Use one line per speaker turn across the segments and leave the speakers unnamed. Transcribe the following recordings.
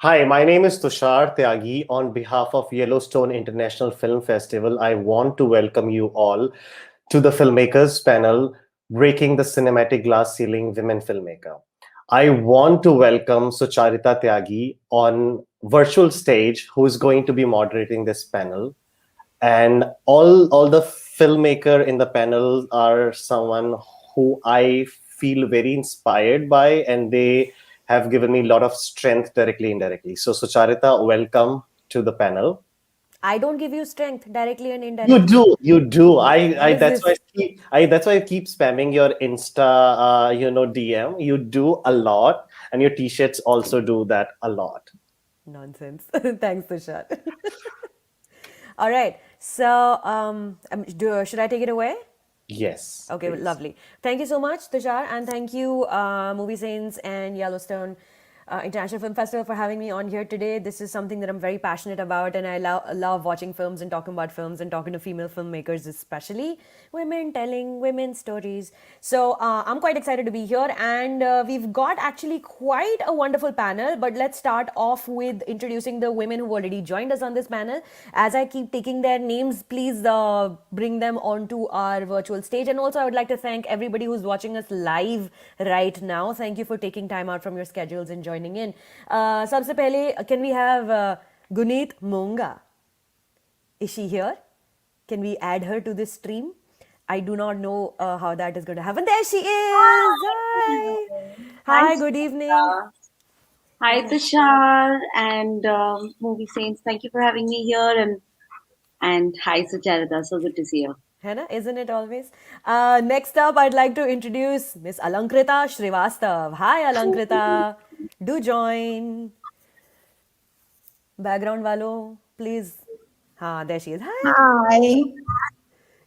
Hi, my name is Tushar Tyagi. On behalf of Yellowstone International Film Festival, I want to welcome you all to the Filmmakers panel, Breaking the Cinematic Glass Ceiling Women Filmmaker. I want to welcome Sucharita Tyagi on virtual stage, who is going to be moderating this panel. And all the filmmaker in the panel are someone who I feel very inspired by, and they have given me a lot of strength directly indirectly. So Sucharita, welcome to the panel.
I don't give you strength directly and
You
indirectly.
do, you do.
What
I
is
that's why
this?
that's why I keep spamming your Insta, DM. You do a lot, and your t-shirts also do that a lot.
Nonsense. Thanks, Tushar. All right. So, should I take it away?
Yes,
Okay,
please.
lovely. Thank you so much, Tushar, and thank you, Movie Saints and Yellowstone International Film Festival, for having me on here today. This is something that I'm very passionate about, and I love watching films and talking about films and talking to female filmmakers, especially women telling women's stories. So I'm quite excited to be here, and we've got actually quite a wonderful panel. But let's start off with introducing the women who already joined us on this panel. As I keep taking their names, please bring them onto our virtual stage. And also, I would like to thank everybody who's watching us live right now. Thank you for taking time out from your schedules and joining in. Sabse pehle, can we have Guneet Monga? Is she here? Can we add her to this stream? I do not know how that is going to happen. There she is. Hi.
Hi,
Hi, good evening.
hi, Tushar and Movie Saints. Thank you for having me here, and hi, Sucharita. So good to see you.
Hannah, isn't it always? Next up, I'd like to introduce Miss Alankrita Srivastav. Hi, Alankrita. Do join. Background walo, please. There she is. Hi.
Hi,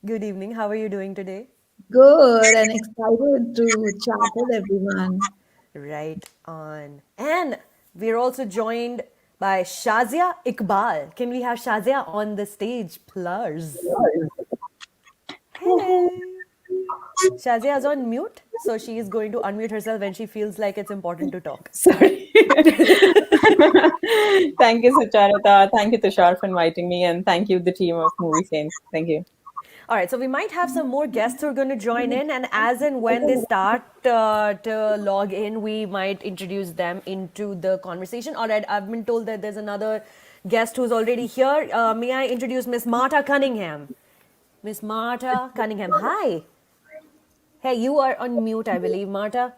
Good evening. How are you doing today?
good and excited to chat with everyone.
Right on. And we're also joined by Shazia Iqbal. Can we have Shazia on the stage, please? Hello. Shazia is on mute, so she is going to unmute herself when she feels like it's important to talk.
Sorry. Thank you, Sucharita. Thank you, Tushar, for inviting me, and thank you, the team of Movie Saints. Thank you.
All right, so we might have some more guests who are going to join in, and as and when they start to log in, we might introduce them into the conversation. All right, I've been told that there's another guest who's already here. May I introduce Miss Marta Cunningham? Miss Marta Cunningham, hi. Hey, you are on mute, I believe, Marta.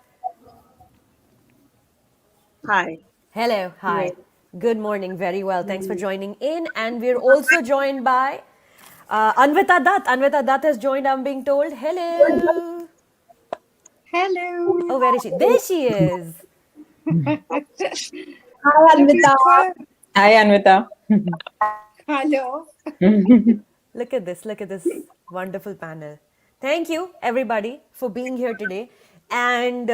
Hi.
Hello, hi.
Great.
Good morning, very well. Thanks for joining in. And we're also joined by Anvita Dutt. Anvita Dutt has joined, I'm being told. Hello.
Hello.
Oh, where is she? There she is.
Hi,
Looking
Anvita.
for.
Hi, Anvita.
Hello.
Look at this wonderful panel. Thank you, everybody, for being here today. And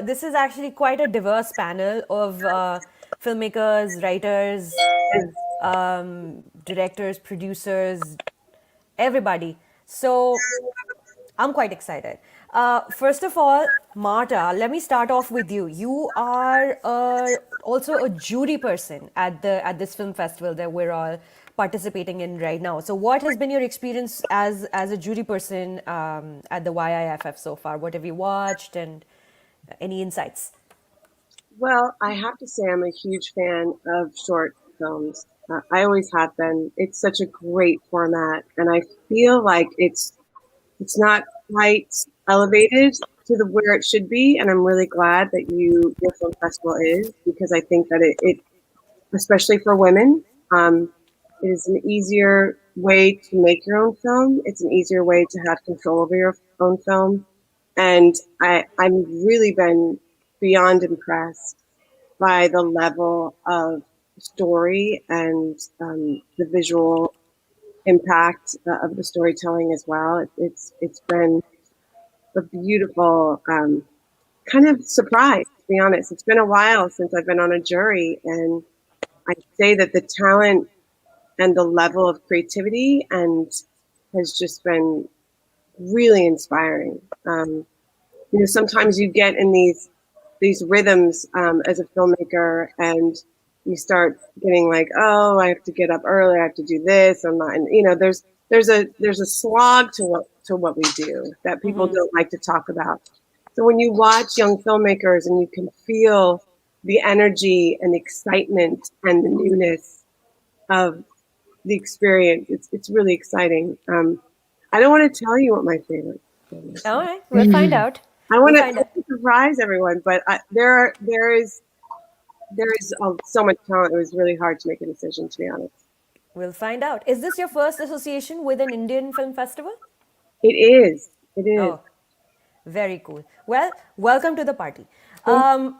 this is actually quite a diverse panel of filmmakers, writers, directors, producers, everybody. So I'm quite excited. First of all, Marta, let me start off with you. You are also a jury person at this film festival that we're all participating in right now. So, what has been your experience as a jury person at the YIFF so far? What have you watched, and any insights?
Well, I have to say I'm a huge fan of short films. I always have been. It's such a great format, and I feel like it's not quite elevated to the where it should be. And I'm really glad that your film festival is, because I think that it especially for women, it is an easier way to make your own film. It's an easier way to have control over your own film. And I'm really been beyond impressed by the level of story and the visual impact of the storytelling as well. It's been a beautiful kind of surprise, to be honest. It's been a while since I've been on a jury, and I say that the talent and the level of creativity and has just been really inspiring. Sometimes you get in these rhythms as a filmmaker, and you start getting like, oh, I have to get up early, I have to do this, I'm not, and there's a slog to what we do that people don't like to talk about. So when you watch young filmmakers and you can feel the energy and excitement and the newness of the experience, it's really exciting. I don't want to tell you what my favorite film is.
All right, we'll find out.
I
We'll
want
find out.
to surprise everyone, but there is so much talent. It was really hard to make a decision, to be honest.
We'll find out. Is this your first association with an Indian film festival?
It is. It is.
Oh, very cool. Well, welcome to the party. Guneet,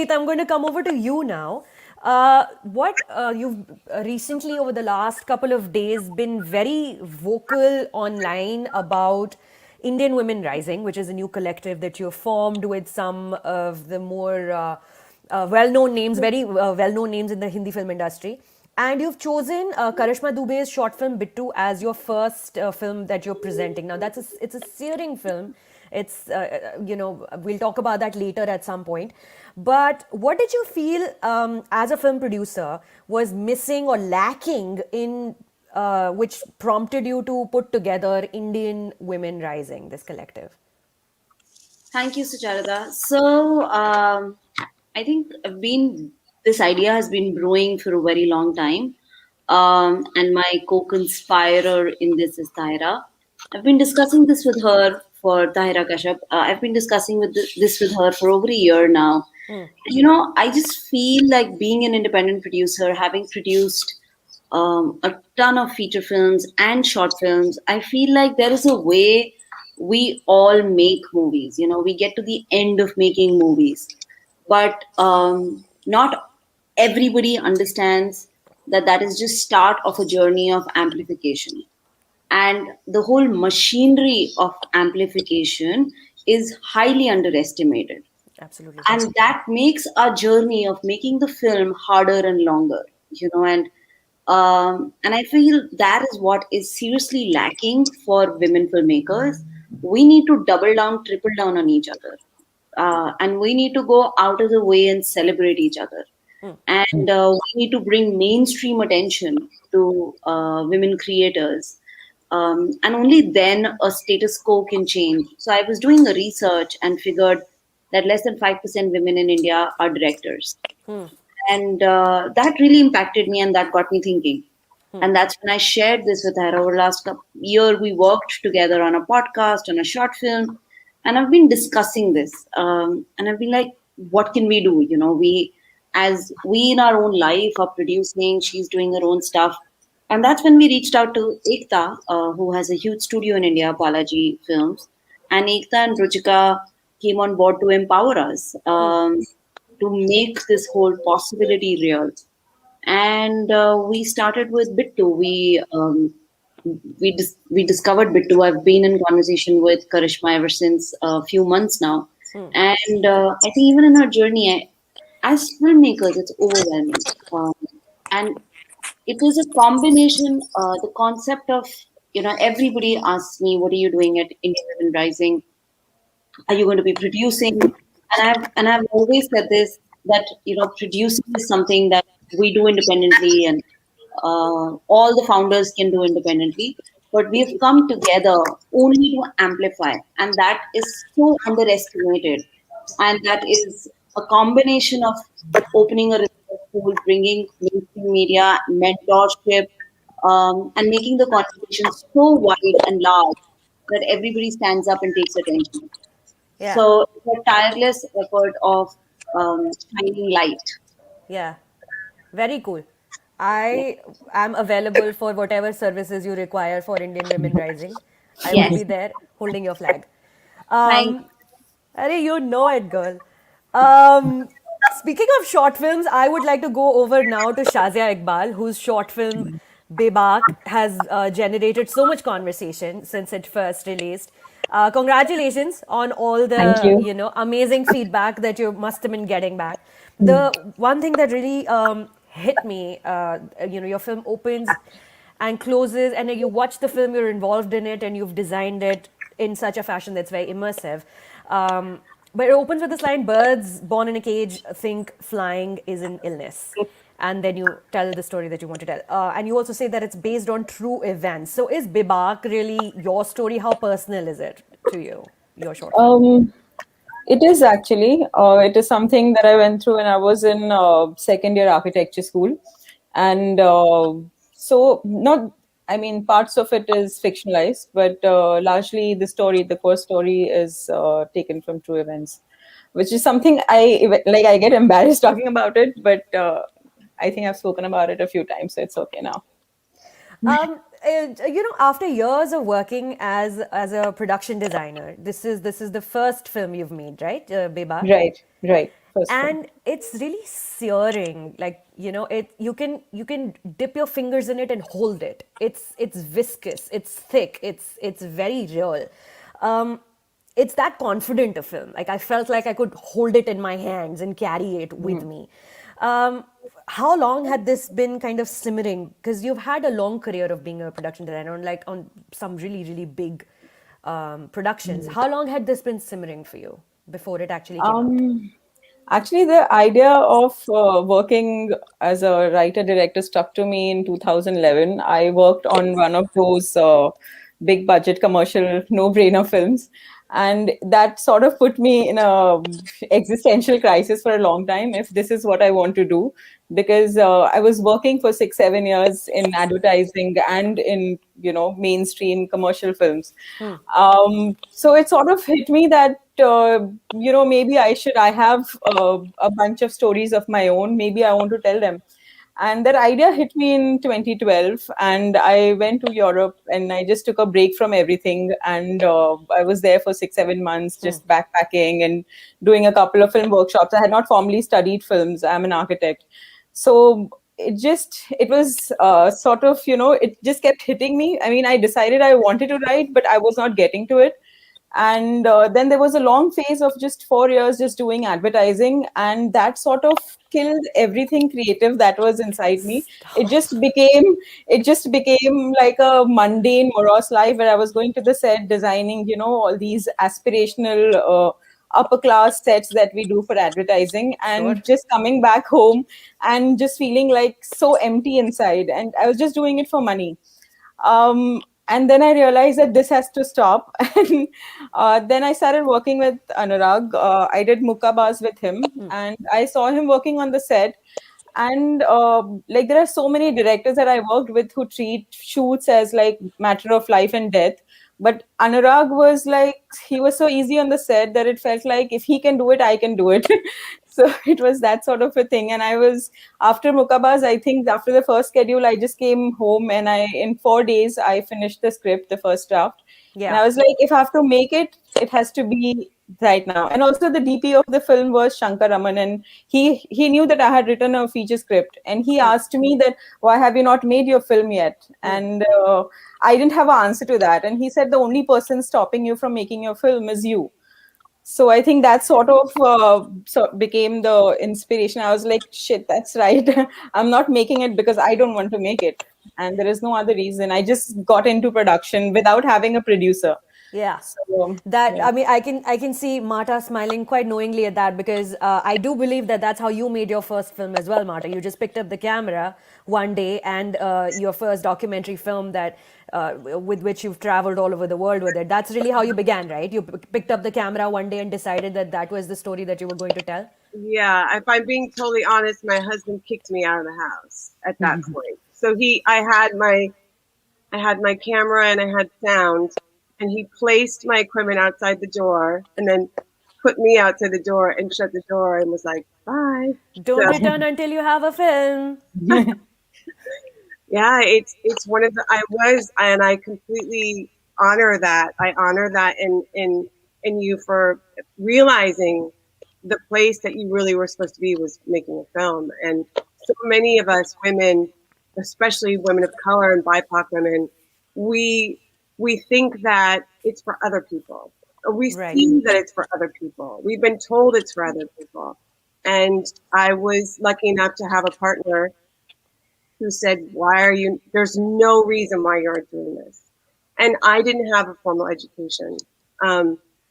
I'm going to come over to you now. What you've recently, over the last couple of days, been very vocal online about Indian Women Rising, which is a new collective that you've formed with some of the more well-known names, very well-known names in the Hindi film industry. And you've chosen Karishma Dubey's short film Bittu as your first film that you're presenting. Now, it's a searing film. It's we'll talk about that later at some point. But what did you feel as a film producer was missing or lacking in which prompted you to put together Indian Women Rising, this collective?
Thank you, Sucharita. So, I think this idea has been brewing for a very long time. And my co-conspirator in this is Tahira. I've been discussing this with her for Tahira Kashyap. I've been discussing this with her for over a year now. I just feel like being an independent producer, having produced a ton of feature films and short films, I feel like there is a way we all make movies. We get to the end of making movies, but not everybody understands that is just start of a journey of amplification. And the whole machinery of amplification is highly underestimated.
Absolutely.
And that makes our journey of making the film harder and longer, and I feel that is what is seriously lacking for women filmmakers. We need to double down, triple down on each other. And we need to go out of the way and celebrate each other. And we need to bring mainstream attention to women creators. And only then a status quo can change. So I was doing a research and figured that less than 5% women in India are directors. And that really impacted me and that got me thinking. And that's when I shared this with her. Over the last year, we worked together on a podcast, on a short film. And I've been discussing this. And I've been like, what can we do? We in our own life are producing, she's doing her own stuff. And that's when we reached out to Ekta, who has a huge studio in India, Balaji Films. And Ekta and Ruchika came on board to empower us to make this whole possibility real. And we started with Bittu. We discovered Bittu. I've been in conversation with Karishma ever since a few months now. And I think even in our journey, as filmmakers, it's overwhelming. And it was a combination, the concept of, everybody asks me, what are you doing at Indian Women Rising? Are you going to be producing? And I've always said this, that, producing is something that we do independently and all the founders can do independently. But we've come together only to amplify. And that is so underestimated. And that is a combination of opening a research school, bringing mainstream media, mentorship, and making the conversation so wide and large that everybody stands up and takes attention.
Yeah.
So it's a tireless effort of shining light.
Yeah, very cool. I am available for whatever services you require for Indian Women Rising. I will be there holding your flag.
Thank
Arey, you know it, girl. Speaking of short films, I would like to go over now to Shazia Iqbal, whose short film Bebak has generated so much conversation since it first released. Congratulations on all
Thank
the
you.
amazing feedback that you must have been getting back. The one thing that really hit me, your film opens and closes, and you watch the film, you're involved in it, and you've designed it in such a fashion that's very immersive. But it opens with this line: "Birds born in a cage think flying is an illness." And then you tell the story that you want to tell. And you also say that it's based on true events. So is Bibak really your story? How personal is it to you, your short film?
It is actually. It is something that I went through when I was in second year architecture school, and so not. I mean, parts of it is fictionalized, but largely the story, the core story, is taken from true events, which is something I like. I get embarrassed talking about it, but I think I've spoken about it a few times, so it's okay now.
After years of working as a production designer, this is the first film you've made, right, Bebak?
Right, right. First one.
And it's really searing. Like, you can dip your fingers in it and hold it. It's viscous, it's thick, it's very real. um it's that confident a film. Like, I felt like I could hold it in my hands and carry it with me. How long had this been kind of simmering? Because you've had a long career of being a production designer on, like, on some really, really big productions. How long had this been simmering for you before it actually came out?
Actually, the idea of working as a writer director stuck to me in 2011. I worked on one of those big budget commercial no brainer films, and that sort of put me in a existential crisis for a long time, if this is what I want to do, because I was working for 6 7 years in advertising and in mainstream commercial films. So it sort of hit me that maybe I have a bunch of stories of my own. Maybe I want to tell them. And that idea hit me in 2012, and I went to Europe and I just took a break from everything. And I was there for 6 7 months, just backpacking and doing a couple of film workshops. I had not formally studied films. I'm an architect. So it was sort of, it just kept hitting me. I mean, I decided I wanted to write, but I was not getting to it. And then there was a long phase of just 4 years just doing advertising, and that sort of killed everything creative that was inside me. It just became like a mundane, morose life where I was going to the set designing, all these aspirational upper class sets that we do for advertising,
Sure.
and just coming back home and just feeling like so empty inside, and I was just doing it for money. And then I realized that this has to stop. And then I started working with Anurag. I did Mukkabaz with him, and I saw him working on the set. And like, there are so many directors that I worked with who treat shoots as like matter of life and death. But Anurag was like, he was so easy on the set that it felt like if he can do it, I can do it. So it was that sort of a thing. And I was, after Mukkabaz, I think after the first schedule, I just came home and in 4 days, I finished the script, the first draft. And
Yeah.
I was like, if I have to make it, it has to be right now. And also the DP of the film was Shankar Raman, and he knew that I had written a feature script, and he asked me that, why have you not made your film yet? And I didn't have an answer to that. And he said, the only person stopping you from making your film is you. So I think that sort of became the inspiration. I was like, shit, that's right. I'm not making it because I don't want to make it. And there is no other reason. I just got into production without having a producer.
Yeah.
So,
That,
yeah.
I mean, I can see Marta smiling quite knowingly at that, because I do believe that that's how you made your first film as well, Marta. You just picked up the camera one day, and your first documentary film that with which you've traveled all over the world with it. That's really how you began, right? You picked up the camera one day and decided that that was the story that you were going to tell.
Yeah, if I'm being totally honest, my husband kicked me out of the house at that point. So I had my camera and I had sound, and he placed my equipment outside the door and then put me outside the door and shut the door and was like, bye.
Don't
So
return until you have a film.
yeah, it's one of the and I completely honor that. I honor that in you for realizing the place that you really were supposed to be was making a film. And so many of us women, especially women of color and BIPOC women, we think that it's for other people. We
Right.
see that it's for other people. We've been told it's for other people. And I was lucky enough to have a partner who said, there's no reason why you're doing this. And I didn't have a formal education.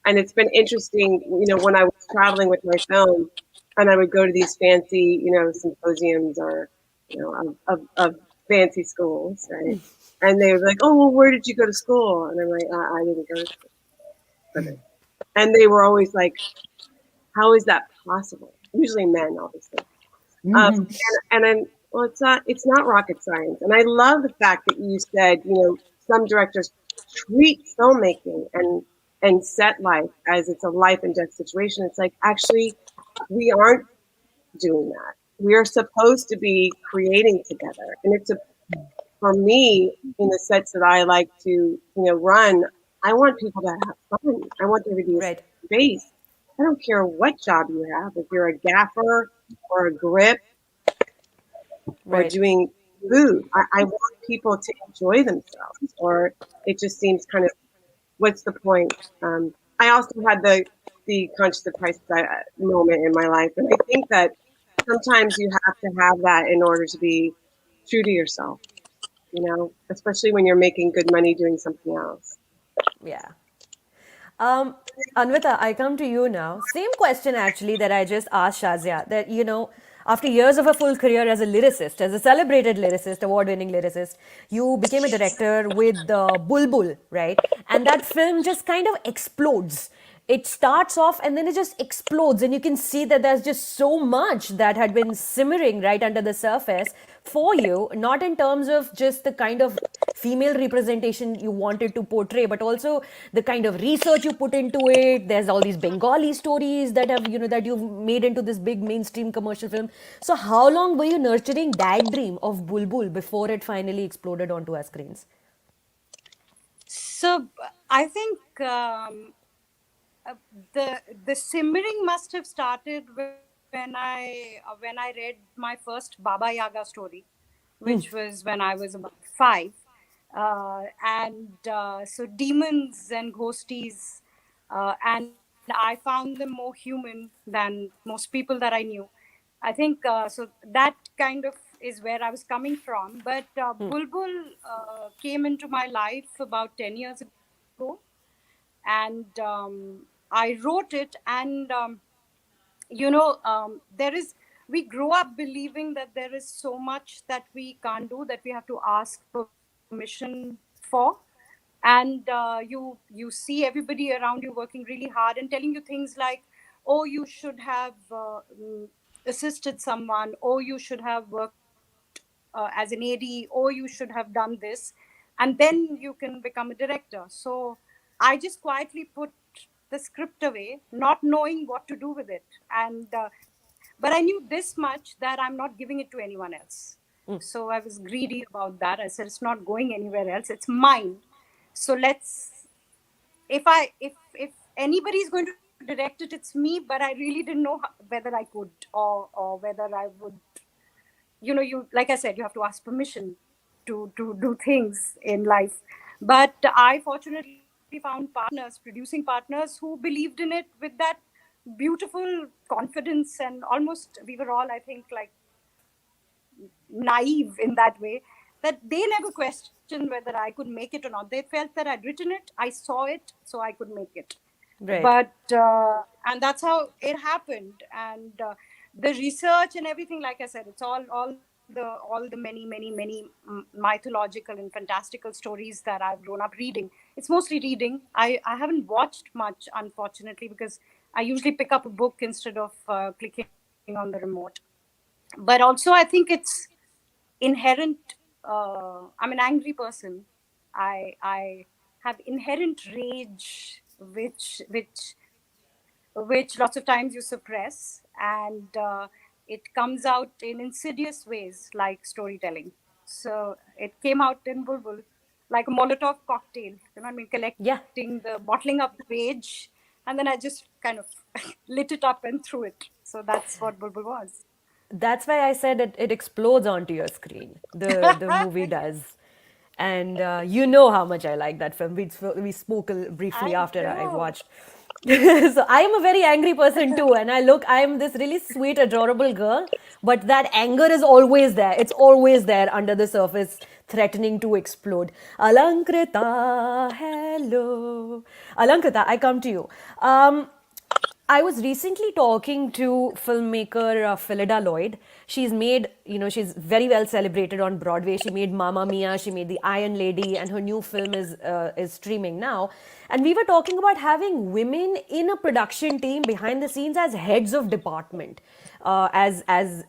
And it's been interesting, when I was traveling with my film, and I would go to these fancy, symposiums or, of fancy schools, right? And they were like, "Oh, well, where did you go to school?" And I'm like, "I didn't go to school for this." And they were always like, "How is that possible?" Usually men, obviously. And then, well, it's not rocket science. And I love the fact that you said, some directors treat filmmaking and set life as it's a life and death situation. It's like, actually, we aren't doing that. We are supposed to be creating together. And for me, in the sets that I like to, run, I want people to have fun. I want there to be a
Right.
space. I don't care what job you have. If you're a gaffer or a grip or
Right.
doing food, I want people to enjoy themselves. Or it just seems kind of, what's the point? I also had the conscious of Christ moment in my life, and I think that sometimes you have to have that in order to be true to yourself. Especially when you're making good money doing something else.
Yeah. Um, Anvita, I come to you now. Same question actually that I just asked Shazia. That after years of a full career as a lyricist, as a celebrated lyricist, award-winning lyricist, you became a director with Bulbul, right? And that film just kind of explodes. It starts off and then it just explodes, and you can see that there's just so much that had been simmering right under the surface for you, not in terms of just the kind of female representation you wanted to portray, but also the kind of research you put into it. There's all these Bengali stories that have that you've made into this big mainstream commercial film. So how long were you nurturing that dream of Bulbul before it finally exploded onto our screens?
So I think uh, the simmering must have started when I read my first Baba Yaga story, which was when I was about 5, and so demons and ghosties, and I found them more human than most people that I knew. I think so. That kind of is where I was coming from. But Bulbul came into my life about 10 years ago, and I wrote it, and there is we grow up believing that there is so much that we can't do, that we have to ask permission for. And you see everybody around you working really hard and telling you things like, oh, you should have assisted someone, or you should have worked as an AD, or you should have done this, and then you can become a director. So I just quietly put the script away, not knowing what to do with it. And but I knew this much, that I'm not giving it to anyone else. So I was greedy about that. I said, it's not going anywhere else, it's mine. So let's, if anybody is going to direct it, it's me. But I really didn't know whether I could, or whether I would. You, like I said, you have to ask permission to do things in life. But I fortunately found partners, producing partners, who believed in it with that beautiful confidence. And almost, we were all, I think, like naive in that way, that they never questioned whether I could make it or not. They felt that I'd written it, I saw it, so I could make it.
Right.
But and that's how it happened. And the research and everything, like I said, it's all the many mythological and fantastical stories that I've grown up reading. It's mostly reading. I haven't watched much, unfortunately, because I usually pick up a book instead of clicking on the remote. But also, I think it's inherent. I'm an angry person. I have inherent rage, which lots of times you suppress, and it comes out in insidious ways, like storytelling. So it came out in Bulbul, like a Molotov cocktail. I mean,
Yeah.
collecting the, bottling up the rage, and then I just kind of lit it up and threw it. So that's what Bulbul was.
That's why I said it explodes onto your screen. The movie does. And you know how much I like that film. We spoke briefly
I
after I
do.
watched. So I am a very angry person too, and I am this really sweet, adorable girl, but that anger is always there. It's always there under the surface threatening to explode. Alankrita, hello. Alankrita, I come to you. I was recently talking to filmmaker Phillida Lloyd. She's made, she's very well celebrated on Broadway. She made Mamma Mia, she made The Iron Lady, and her new film is streaming now. And we were talking about having women in a production team behind the scenes as heads of department, as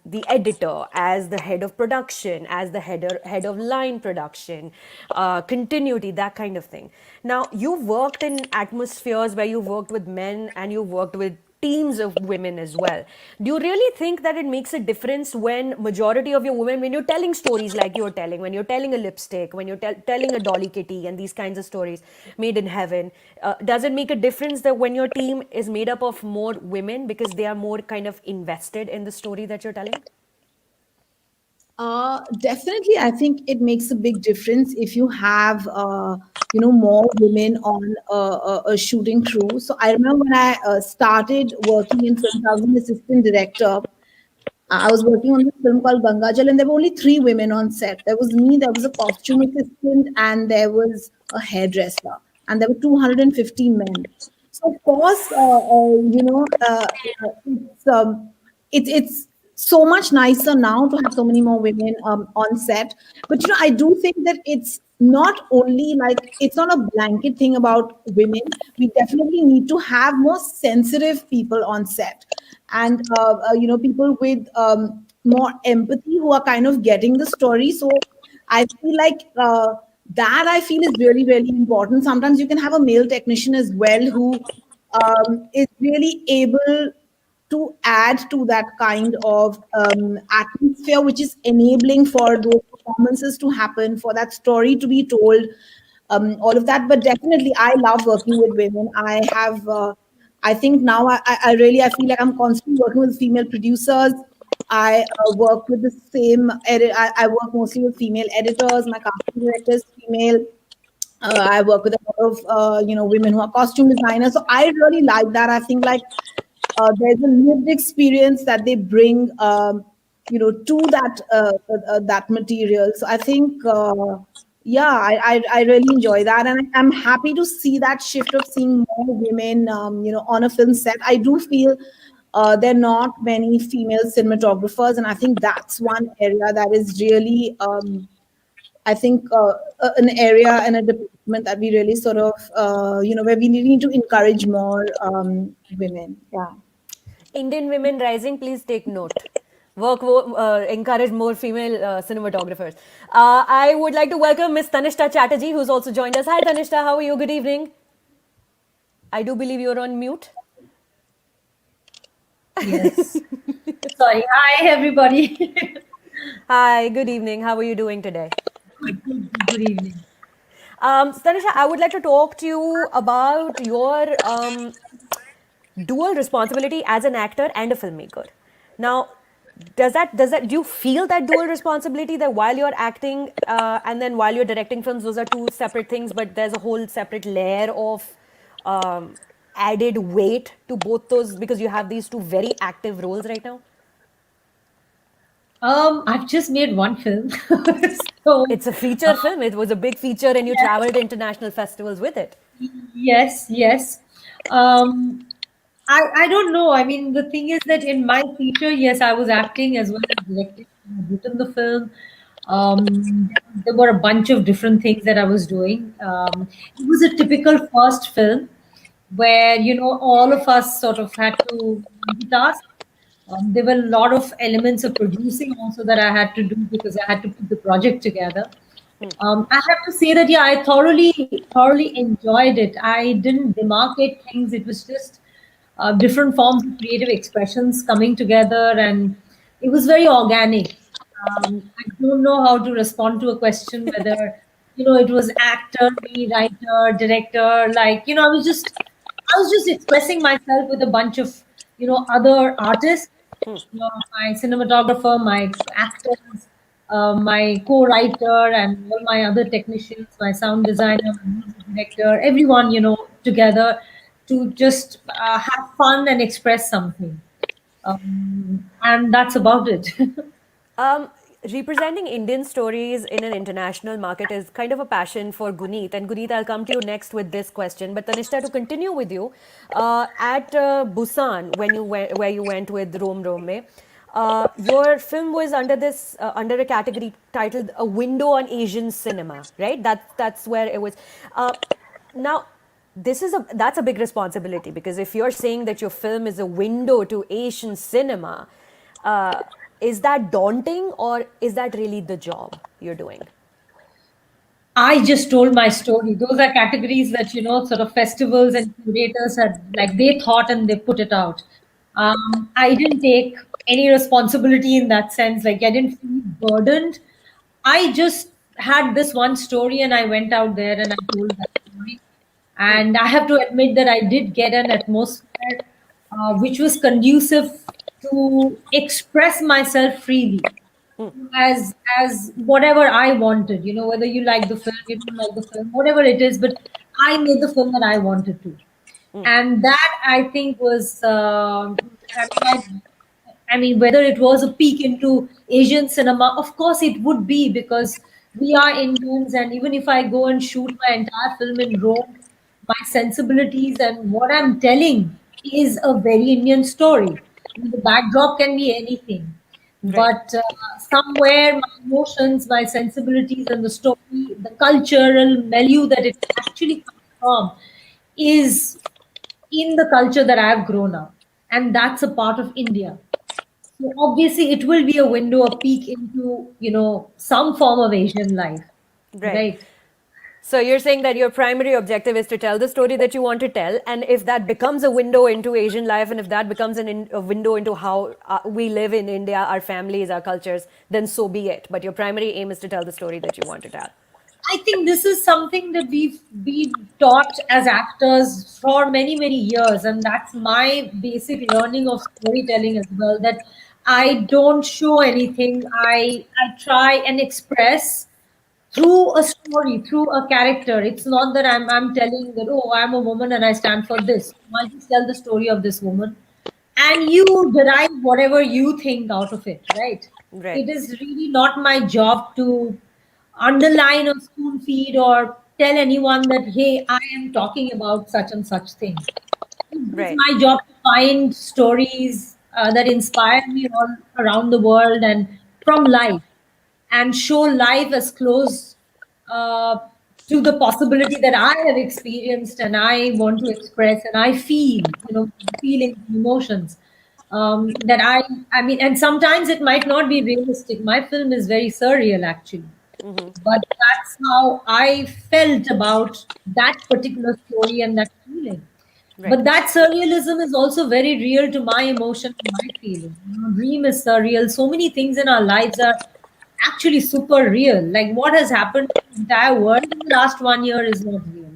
the editor, as the head of production, as the head of line production, continuity, that kind of thing. Now, you've worked in atmospheres where you've worked with men and you've worked with teams of women as well. Do you really think that it makes a difference when majority of your women, when you're telling stories like you're telling, when you're telling a lipstick, when you're telling a Dolly Kitty and these kinds of stories made in heaven, does it make a difference that when your team is made up of more women because they are more kind of invested in the story that you're telling?
Definitely, I think it makes a big difference if you have, more women on a shooting crew. So I remember when I started working in film, I was an assistant director. I was working on this film called Gangajal, and there were only three women on set. There was me, there was a costume assistant, and there was a hairdresser, and there were 250 men. So of course, it's so much nicer now to have so many more women on set. But I do think that it's not only like it's not a blanket thing about women. We definitely need to have more sensitive people on set, and people with more empathy who are kind of getting the story. So I feel like that I feel is really, really important. Sometimes you can have a male technician as well who is really able to add to that kind of atmosphere, which is enabling for those performances to happen, for that story to be told, all of that. But definitely, I love working with women. I have, I think now I really, I feel like I'm constantly working with female producers. I work with the same edit. I work mostly with female editors. My casting director is female. I work with a lot of women who are costume designers. So I really like that. I think like there's a lived experience that they bring, to that material. So I think, yeah, I really enjoy that, and I'm happy to see that shift of seeing more women, on a film set. I do feel there are not many female cinematographers, and I think that's one area that is really, I think, an area and a department that we really sort of, where we need to encourage more women. Yeah.
Indian women rising, please take note. Encourage more female cinematographers. I would like to welcome Miss Tanishta Chatterjee, who's also joined us. Hi, Tanishta. How are you? Good evening. I do believe you're on mute.
Yes. Sorry. Hi, everybody.
Hi. Good evening. How are you doing today?
Good evening.
Tanisha, I would like to talk to you about your dual responsibility as an actor and a filmmaker. Now, do you feel that dual responsibility that while you're acting and then while you're directing films, those are two separate things, but there's a whole separate layer of added weight to both those because you have these two very active roles right now?
I've just made one film. So
it's a feature film. It was a big feature and you traveled to international festivals with it.
Yes. I don't know. I mean, the thing is that in my feature, yes, I was acting as well as directing. I had written the film. There were a bunch of different things that I was doing. It was a typical first film where, all of us sort of had to multitask. There were a lot of elements of producing also that I had to do because I had to put the project together. I have to say that, yeah, I thoroughly enjoyed it. I didn't demarcate things. It was just different forms of creative expressions coming together, and it was very organic. I don't know how to respond to a question whether, it was actor, me, writer, director. Like, I was just expressing myself with a bunch of, other artists, my cinematographer, my actors, my co-writer, and all my other technicians, my sound designer, my music director, everyone, together to just have fun and express something. And that's about it.
representing Indian stories in an international market is kind of a passion for Guneet. And Guneet, I'll come to you next with this question. But Tanishta, to continue with you, at Busan, where you went with Rom Rome, your film was under a category titled "A Window on Asian Cinema," right? That's where it was. Now, that's a big responsibility, because if you're saying that your film is a window to Asian cinema, uh, is that daunting, or is that really the job you're doing?
I just told my story. Those are categories that, sort of festivals and curators had, like, they thought and they put it out. I didn't take any responsibility in that sense. Like, I didn't feel burdened. I just had this one story and I went out there and I told that story. And I have to admit that I did get an atmosphere which was conducive to express myself freely as whatever I wanted, whether you like the film, you don't like the film, whatever it is, but I made the film that I wanted to. And that, I think, was, I mean, whether it was a peek into Asian cinema, of course it would be, because we are Indians, and even if I go and shoot my entire film in Rome, my sensibilities and what I'm telling is a very Indian story. I mean, the backdrop can be anything,
Right.
but somewhere my emotions, my sensibilities, and the story, the cultural milieu that it actually comes from, is in the culture that I've grown up, and that's a part of India. So obviously, it will be a window, a peek into, some form of Asian life,
Right.
right?
So you're saying that your primary objective is to tell the story that you want to tell, and if that becomes a window into Asian life, and if that becomes a window into how we live in India, our families, our cultures, then so be it. But your primary aim is to tell the story that you want to tell.
I think this is something that we've been taught as actors for many, many years, and that's my basic learning of storytelling as well. That I don't show anything. I try and express through a story, through a character. It's not that I'm telling that, oh, I'm a woman and I stand for this. I just tell the story of this woman, and you derive whatever you think out of it, right?
Right.
It is really not my job to underline or spoon feed or tell anyone that, hey, I am talking about such and such thing. It's
Right.
my job to find stories that inspire me all around the world and from life, and show life as close uh, to the possibility that I have experienced and I want to express and I feel, feelings, emotions that I mean, and sometimes it might not be realistic. My film is very surreal, actually, but that's how I felt about that particular story and that feeling.
Right.
But that surrealism is also very real to my emotion and my feeling. Dream is surreal. So many things in our lives are actually super real. Like what has happened in the entire world in the last 1 year is not real.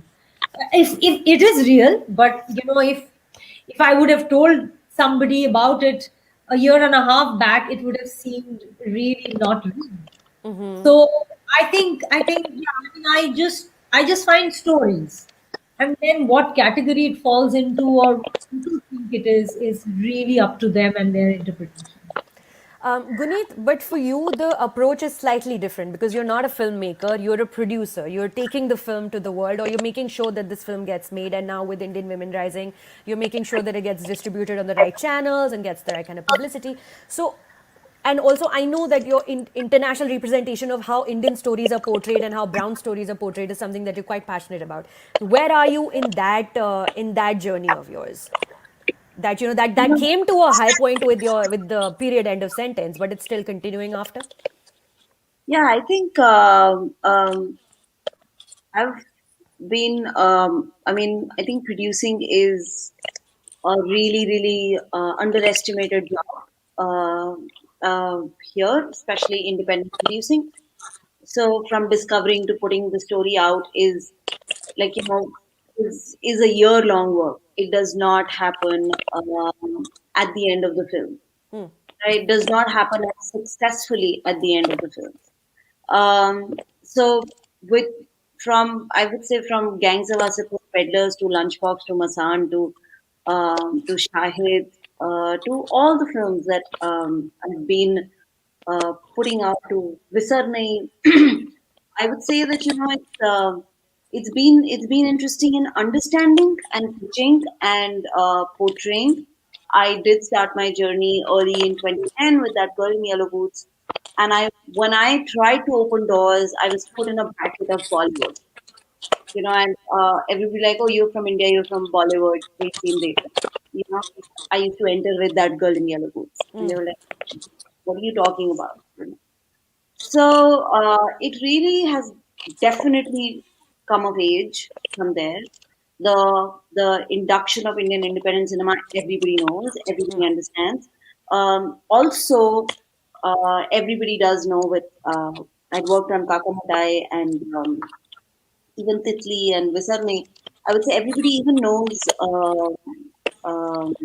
If it is real, but if I would have told somebody about it a year and a half back, it would have seemed really not real. So I think yeah, I just find stories, and then what category it falls into or what people think it is really up to them and their interpretation.
Guneet, but for you, the approach is slightly different, because you're not a filmmaker, you're a producer. You're taking the film to the world, or you're making sure that this film gets made. And now with Indian Women Rising, you're making sure that it gets distributed on the right channels and gets the right kind of publicity. So, and also, I know that your international representation of how Indian stories are portrayed and how brown stories are portrayed is something that you're quite passionate about. Where are you in that journey of yours? That that came to a high point with the period end of sentence, but it's still continuing after.
Yeah, I think I've been, I think producing is a really, really underestimated job here, especially independent producing. So from discovering to putting the story out is like, is a year long work. It does not happen at the end of the film. Right? It does not happen successfully at the end of the film. So with from I would say from Gangs of Wasseypur, Peddlers to Lunchbox to Masan to Shahid to all the films that have been putting out to Visarnai, I would say that it's been interesting in understanding and pitching and portraying. I did start my journey early in 2010 with that girl in yellow boots, and I when I tried to open doors, I was put in a bracket of Bollywood, and everybody like, oh, you're from India, you're from Bollywood, we've seen later. You know, I used to enter with that girl in yellow boots, and they were like, what are you talking about? So it really has definitely come of age from there. The induction of Indian independent cinema, everybody knows, everybody understands. Also, everybody does know with I'd worked on Kakamatai and even Titli and Visarne. I would say everybody even knows um,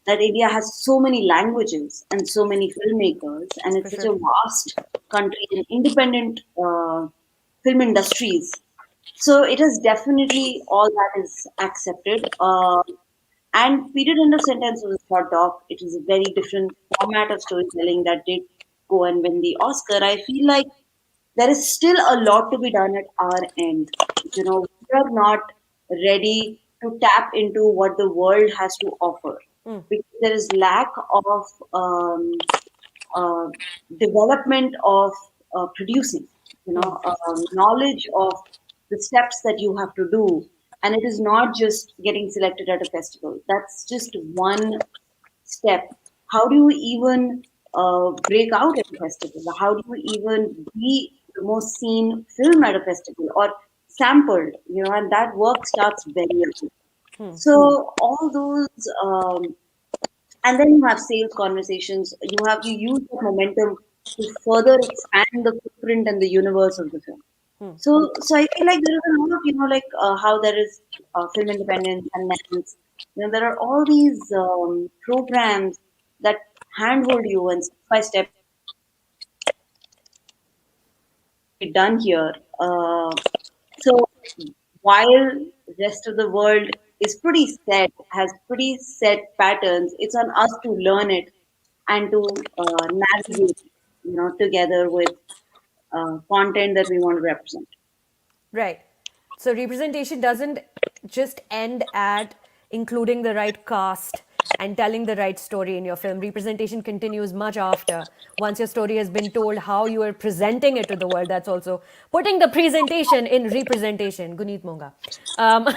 that India has so many languages and so many filmmakers, and
For
it's such
sure.
a vast country and independent film industries. So it is definitely all that is accepted. And Period End of Sentence was a short doc. It is a very different format of storytelling that did go and win the Oscar. I feel like there is still a lot to be done at our end. We are not ready to tap into what the world has to offer because there is lack of uh, development of producing, knowledge of the steps that you have to do. And it is not just getting selected at a festival. That's just one step. How do you even break out at a festival? How do you even be the most seen film at a festival or sampled? And that work starts very early. So all those, and then you have sales conversations. You use that momentum to further expand the footprint and the universe of the film. So I feel like there is a lot of how there is film independence and methods. There are all these programs that handhold you and step by step be done here. So while rest of the world is pretty set, has pretty set patterns, it's on us to learn it and to navigate, together with content that we want to represent.
Right. So representation doesn't just end at including the right cast and telling the right story in your film. Representation continues much after. Once your story has been told, how you are presenting it to the world, that's also putting the presentation in representation. Guneet Monga. Um,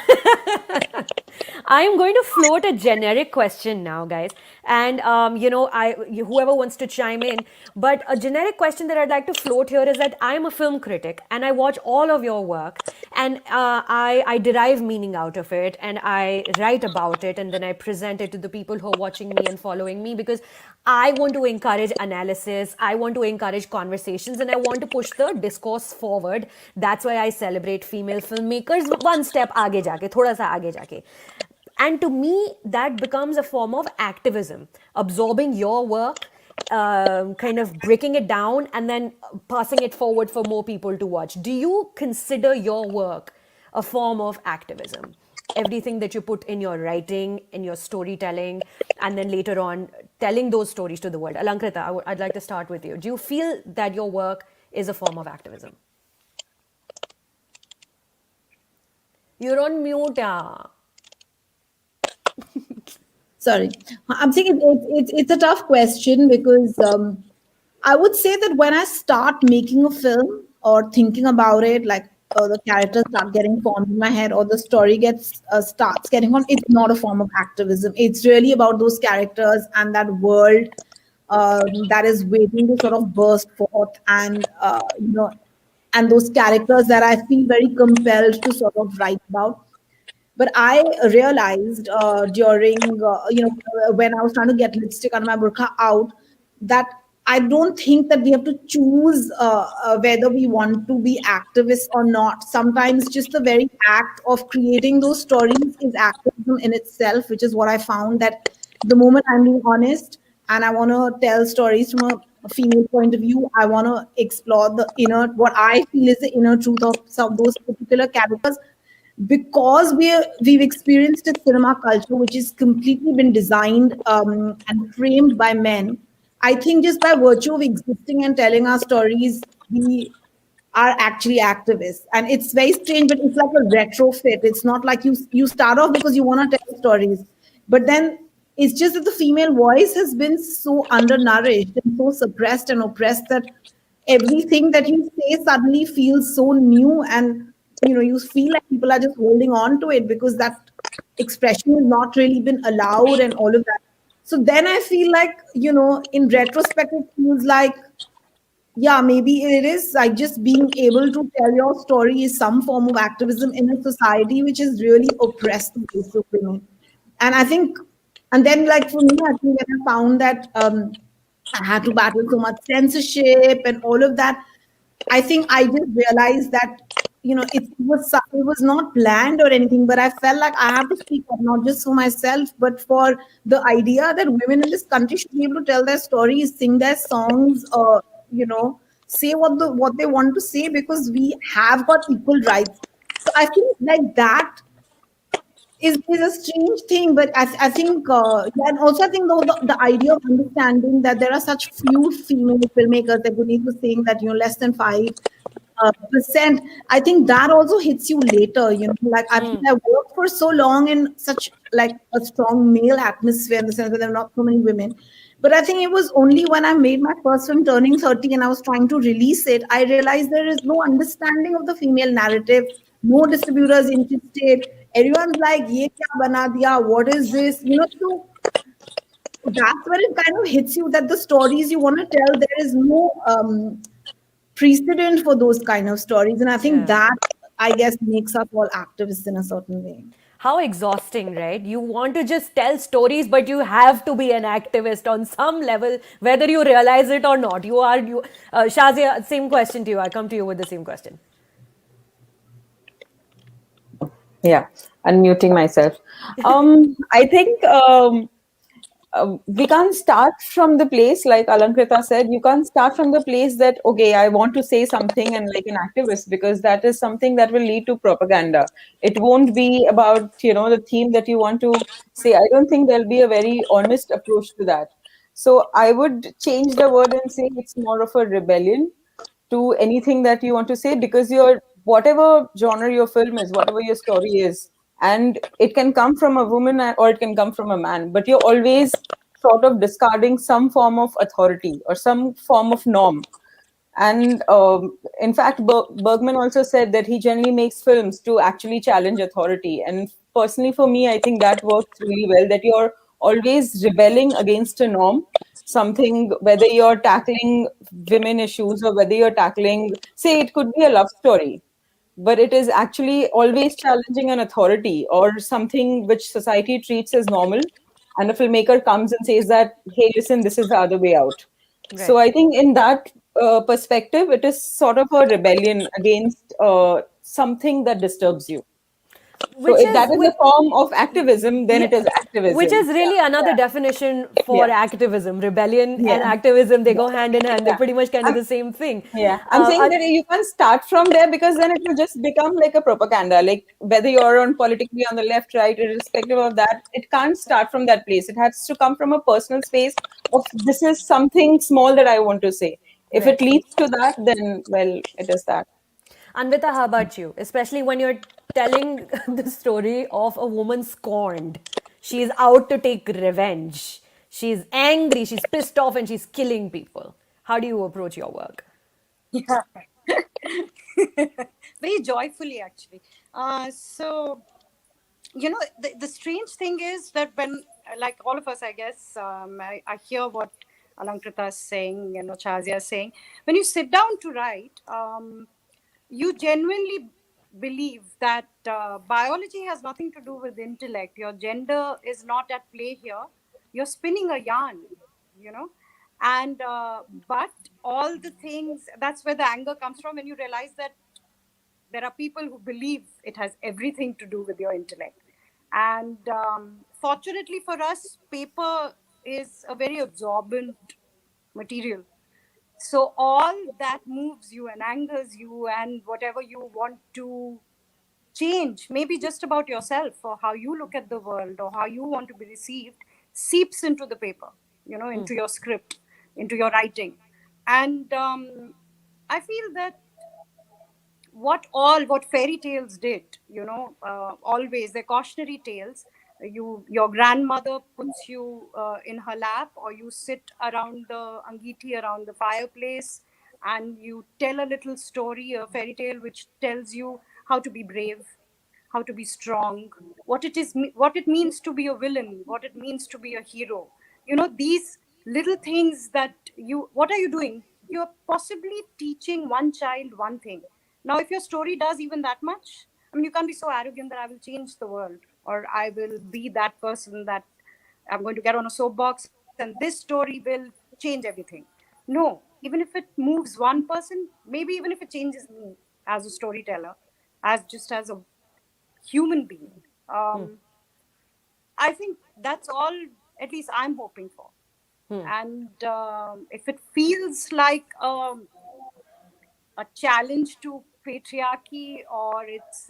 I'm going to float a generic question now, guys, and whoever wants to chime in. But a generic question that I'd like to float here is that I'm a film critic and I watch all of your work, and I derive meaning out of it, and I write about it, and then I present it to the people who are watching me and following me because I want to encourage analysis, I want to encourage conversations, and I want to push the discourse forward. That's why I celebrate female filmmakers one step आगे जाके, थोड़ा सा आगे जाके. And to me, that becomes a form of activism, absorbing your work, kind of breaking it down, and then passing it forward for more people to watch. Do you consider your work a form of activism? Everything that you put in your writing, in your storytelling, and then later on telling those stories to the world. Alankrita, I'd like to start with you. Do you feel that your work is a form of activism? You're on mute.
Sorry, I'm thinking it's a tough question because I would say that when I start making a film or thinking about it, like the characters start getting formed in my head or the story gets starts getting formed, it's not a form of activism. It's really about those characters and that world that is waiting to sort of burst forth, and and those characters that I feel very compelled to sort of write about. But I realized during when I was trying to get lipstick on my burqa out, that I don't think that we have to choose whether we want to be activists or not. Sometimes just the very act of creating those stories is activism in itself, which is what I found, that the moment I'm being honest and I want to tell stories from a female point of view, I want to explore the inner, what I feel is the inner truth of some of those particular characters, because we've experienced a cinema culture which has completely been designed and framed by men. I think just by virtue of existing and telling our stories, we are actually activists. And it's very strange, but it's like a retrofit. It's not like you start off because you want to tell stories, but then it's just that the female voice has been so undernourished and so suppressed and oppressed that everything that you say suddenly feels so new, and you feel like people are just holding on to it because that expression has not really been allowed and all of that. So then I feel like, in retrospect, it feels like, yeah, maybe it is like just being able to tell your story is some form of activism in a society which is really oppressed the voice of women. And I think, and then like for me, I think when I found that I had to battle so much censorship and all of that, I think I just realized that it was not planned or anything, but I felt like I have to speak up not just for myself, but for the idea that women in this country should be able to tell their stories, sing their songs, say what they want to say, because we have got equal rights. So I think like that is a strange thing, but I think, yeah, and also I think the idea of understanding that there are such few female filmmakers that we need to saying that less than 5%. I think that also hits you later. Like I think I worked for so long in such like a strong male atmosphere in the sense that there are not so many women. But I think it was only when I made my first film, turning 30, and I was trying to release it, I realized there is no understanding of the female narrative, no distributors interested. Everyone's like, "Ye kya bana diya? What is this?" So that's when it kind of hits you that the stories you want to tell, there is no precedent for those kind of stories. And I think
Yeah.
that, I guess, makes us all activists in a certain way.
How exhausting, right? You want to just tell stories, but you have to be an activist on some level, whether you realize it or not. Shazia, same question to you. I come to you with the same question.
Yeah, unmuting myself. I think we can't start from the place like Alankrita said. You can't start from the place that okay, I want to say something and like an activist, because that is something that will lead to propaganda. It won't be about the theme that you want to say. I don't think there'll be a very honest approach to that. So I would change the word and say it's more of a rebellion to anything that you want to say, because your whatever genre your film is, whatever your story is, and it can come from a woman or it can come from a man, but you're always sort of discarding some form of authority or some form of norm. And in fact, Bergman also said that he generally makes films to actually challenge authority. And personally, for me, I think that works really well, that you're always rebelling against a norm, something, whether you're tackling women issues or whether you're tackling, say, it could be a love story, but it is actually always challenging an authority or something which society treats as normal. And a filmmaker comes and says that, hey, listen, this is the other way out. So
Right.
I think in that perspective, it is sort of a rebellion against something that disturbs you. So
Which
if that
is
is a
which,
form of activism, then it
yeah,
is
which
activism.
is really another definition for
Yeah,
activism. Rebellion
yeah,
and activism, they
yeah,
go hand in hand. They're
yeah.
pretty much kind of
I'm,
the same thing.
yeah, I'm saying
And
that you can't start from there, because then it will just become like a propaganda. Like whether you're on politically on the left, right, irrespective of that, it can't start from that place. It has to come from a personal space of this is something small that I want to say. If
right.
it leads to that, then well, it is that.
Anvita, how about you? Especially when you're telling the story of a woman scorned. She's out to take revenge. She's angry, she's pissed off, and she's killing people. How do you approach your work?
Yeah. Very joyfully, actually. So, the strange thing is that when, like all of us, I guess, I hear what Alankrita is saying, Chazia is saying. When you sit down to write, you genuinely believe that biology has nothing to do with intellect. Your gender is not at play here. You're spinning a yarn, you know. And but all the things, that's where the anger comes from, when you realize that there are people who believe it has everything to do with your intellect. And fortunately for us, paper is a very absorbent material. So all that moves you and angers you, and whatever you want to change, maybe just about yourself or how you look at the world or how you want to be received, seeps into the paper, into your script. into your writing. And I feel that what fairy tales did, always they're cautionary tales. Your grandmother puts you in her lap, or you sit around the angiti, around the fireplace, and you tell a little story, a fairy tale which tells you how to be brave, how to be strong, what it means to be a villain, what it means to be a hero. These little things that what are you doing? You're possibly teaching one child one thing. Now, if your story does even that much, I mean, you can't be so arrogant that I will change the world, or I will be that person that I'm going to get on a soapbox and this story will change everything. No, even if it moves one person, maybe even if it changes me as a storyteller, as a human being, I think that's all, at least I'm hoping for. And if it feels like a challenge to patriarchy, or it's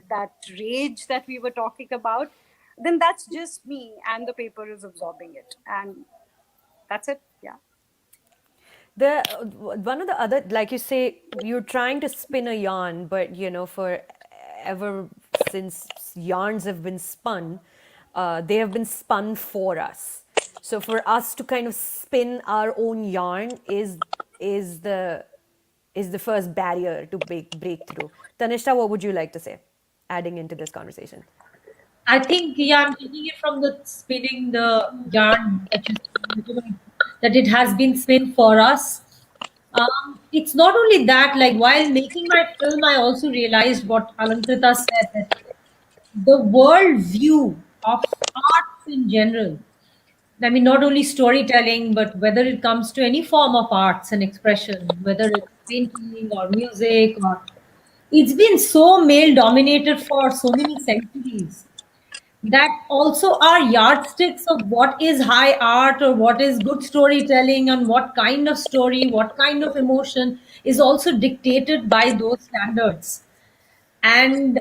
that rage that we were talking about, then that's just me, and the paper is absorbing it, and that's it. Yeah.
The one of the other, like you say, you're trying to spin a yarn, but for ever since yarns have been spun, they have been spun for us. So for us to kind of spin our own yarn is the is the first barrier to break through. Tanishta, what would you like to say, adding into this conversation?
I think, yeah, I'm taking it from the spinning the yarn that that it has been spun for us. It's not only that, like while making my film, I also realized what Alankrita said, that the world view of arts in general, I mean, not only storytelling, but whether it comes to any form of arts and expression, whether it's painting or music, or it's been so male dominated for so many centuries that also are yardsticks of what is high art or what is good storytelling and what kind of story, what kind of emotion is also dictated by those standards. And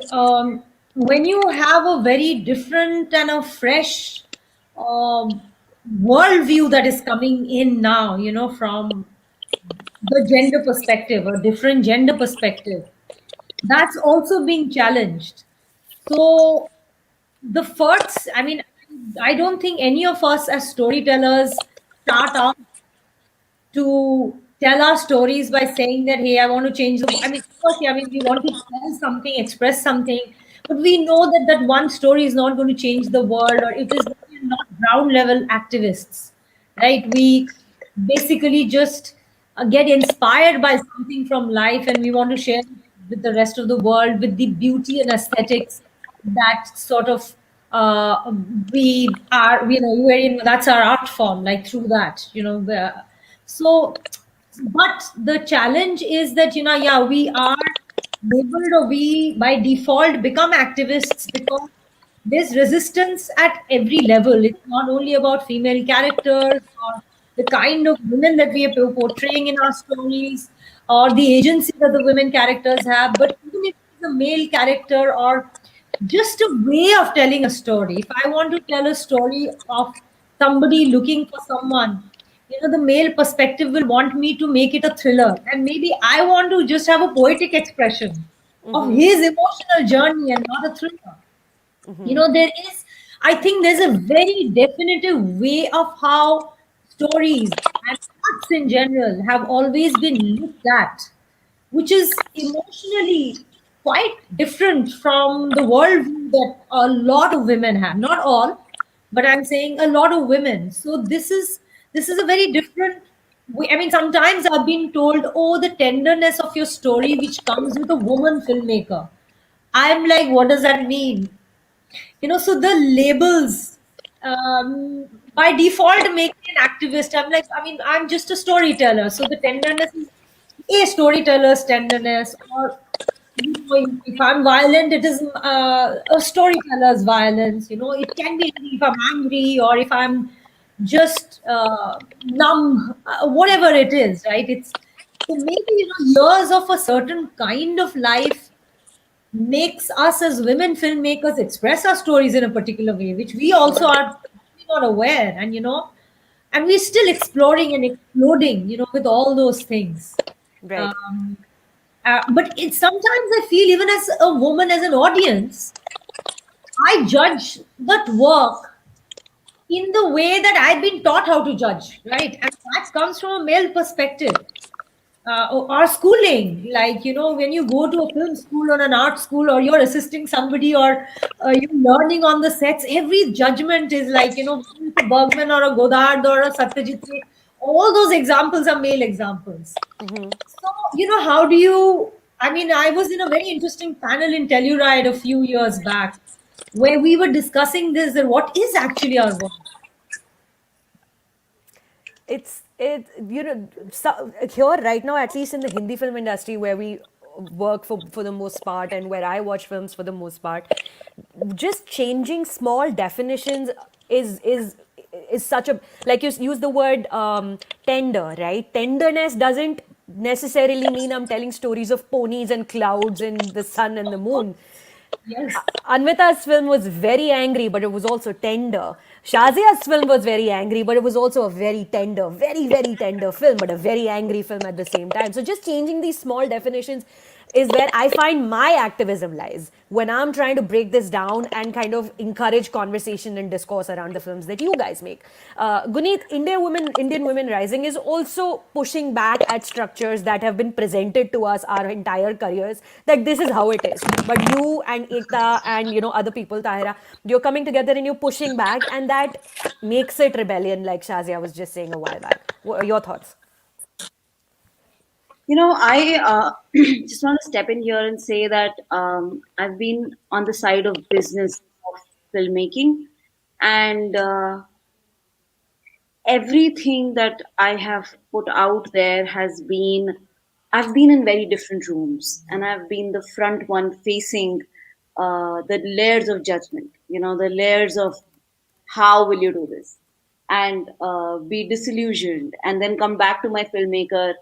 when you have a very different and a fresh um, worldview that is coming in now, from the gender perspective, a different gender perspective, that's also being challenged. So the first, I mean, I don't think any of us as storytellers start out to tell our stories by saying that, hey, I want to change the, I mean, of course, yeah, I mean, we want to tell something, express something, but we know that that one story is not going to change the world, or it is, we're not ground level activists, right? We basically just get inspired by something from life, and we want to share it with the rest of the world with the beauty and aesthetics that sort of we are, wherein that's our art form, like through that, so, but the challenge is that, yeah, we are labeled, or we by default become activists because there's resistance at every level. It's not only about female characters or the kind of women that we are portraying in our stories or the agency that the women characters have, but even if it's a male character or just a way of telling a story. If I want to tell a story of somebody looking for someone, the male perspective will want me to make it a thriller. And maybe I want to just have a poetic expression of his emotional journey and not a thriller. There is, I think there's a very definitive way of how stories and arts in general have always been looked at, which is emotionally quite different from the worldview that a lot of women have. Not all, but I'm saying a lot of women. So this is a very different way. I mean, sometimes I've been told, oh, the tenderness of your story which comes with a woman filmmaker. I'm like, what does that mean? So the labels, by default make me an activist. I'm like, I mean, I'm just a storyteller, so the tenderness is a storyteller's tenderness, or if I'm violent, it is a storyteller's violence. It can be if I'm angry or if I'm just numb, whatever it is, right? It's so maybe years of a certain kind of life makes us as women filmmakers express our stories in a particular way, which we also are not aware. And and we're still exploring and exploding, with all those things.
Right.
Um, but it's sometimes I feel, even as a woman, as an audience, I judge that work in the way that I've been taught how to judge, right? And that comes from a male perspective. Our schooling, like, when you go to a film school or an art school, or you're assisting somebody, or you're learning on the sets, every judgment is like, a Bergman or a Godard or a Satyajit Ray. All those examples are male examples. So, how do you? I mean, I was in a very interesting panel in Telluride a few years back where we were discussing this, that what is actually our work?
Here right now, at least in the Hindi film industry where we work for the most part, and where I watch films for the most part, just changing small definitions is is is such a, like you use the word tender, right? Tenderness doesn't necessarily mean I'm telling stories of ponies and clouds and the sun and the moon.
Yes.
Anvita's film was very angry, but it was also tender. Shazia's film was very angry, but it was also a very tender, very, very tender film, but a very angry film at the same time. So just changing these small definitions is where I find my activism lies, when I'm trying to break this down and kind of encourage conversation and discourse around the films that you guys make. Guneet, Indian Women Rising is also pushing back at structures that have been presented to us our entire careers, that this is how it is. But you and Ekta and other people, Tahira, you're coming together and you're pushing back, and that makes it rebellion, like Shazia was just saying a while back. What are your thoughts?
I just want to step in here and say that I've been on the side of business of filmmaking, and everything that I have put out there has been, I've been in very different rooms, and I've been the front one facing the layers of judgment, the layers of how will you do this, and be disillusioned, and then come back to my filmmaker